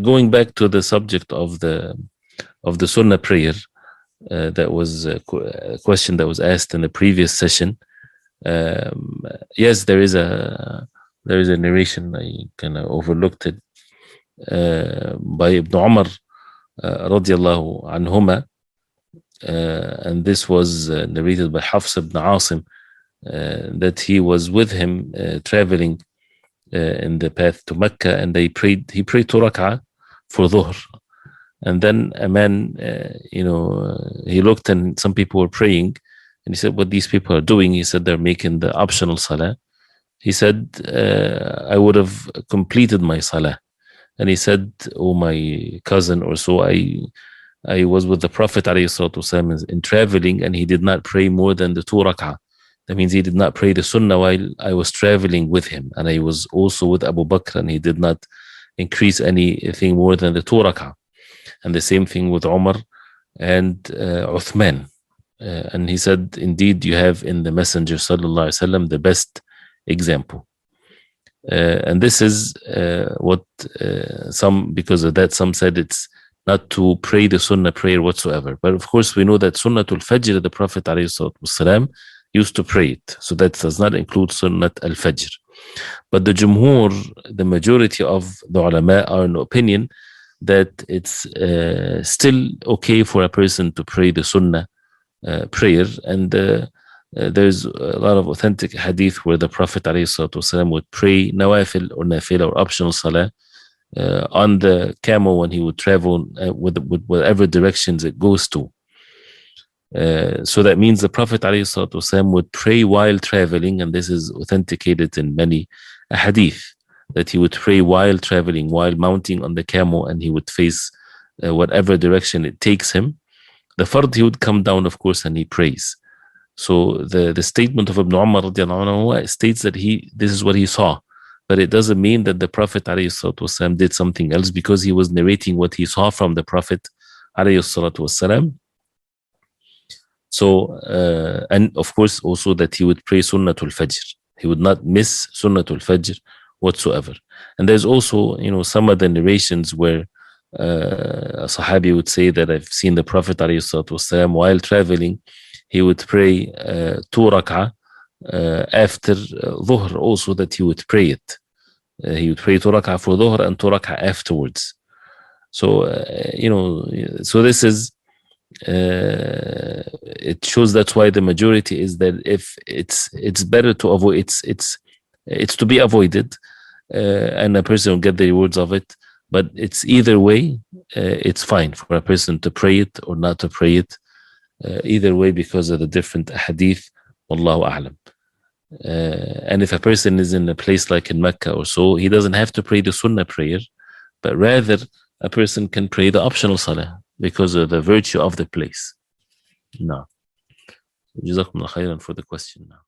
going back to the subject of the Sunnah prayer, that was a question that was asked in the previous session. Yes, there is a narration, I kind of overlooked it, by Ibn Umar radiallahu anhuma, and this was narrated by Hafs ibn Asim, that he was with him traveling in the path to Mecca, and he prayed 2 rak'ah for Dhuhr. And then a man, he looked and some people were praying, and he said, what these people are doing? He said, they're making the optional salah. He said, I would have completed my salah. And he said, oh, my cousin or so, I was with the Prophet ﷺ in traveling, and he did not pray more than the 2 rak'ah. That means he did not pray the sunnah while I was traveling with him. And I was also with Abu Bakr, and he did not increase anything more than the 2 rak'ah. And the same thing with Umar and Uthman. And he said, indeed, you have in the Messenger sallallahu alaihi wasallam the best example. And this is what because of that, some said it's not to pray the sunnah prayer whatsoever. But of course, we know that Sunnatul Fajr, the Prophet ﷺ used to pray it. So that does not include Sunnat al-Fajr. But the Jumhur, the majority of the ulama, are in opinion that it's still okay for a person to pray the sunnah prayer. And there's a lot of authentic hadith where the Prophet ﷺ would pray nawafil or nafil or optional salah on the camel when he would travel with whatever directions it goes to. So that means the Prophet ﷺ would pray while traveling, and this is authenticated in many hadith, that he would pray while traveling, while mounting on the camel, and he would face whatever direction it takes him. The fard, he would come down, of course, and he prays. So the statement of Ibn Umar states that this is what he saw, but it doesn't mean that the Prophet ﷺ did something else, because he was narrating what he saw from the Prophet ﷺ. So, and of course also that he would pray Sunnatul Fajr. He would not miss Sunnatul Fajr whatsoever. And there's also, some of the narrations where a Sahabi would say that I've seen the Prophet ﷺ while traveling, he would pray 2 rak'ah after Dhuhr also, that he would pray it. He would pray 2 rak'ah for Dhuhr and 2 rak'ah afterwards. So, so this is, it shows that's why the majority is that if it's better to avoid, it's to be avoided, and a person will get the rewards of it. But it's either way, it's fine for a person to pray it or not to pray it. Either way, because of the different hadith, Wallahu a'lam. And if a person is in a place like in Mecca or so, he doesn't have to pray the sunnah prayer, but rather a person can pray the optional salah because of the virtue of the place. No. Jazakumullah khairan for the question now.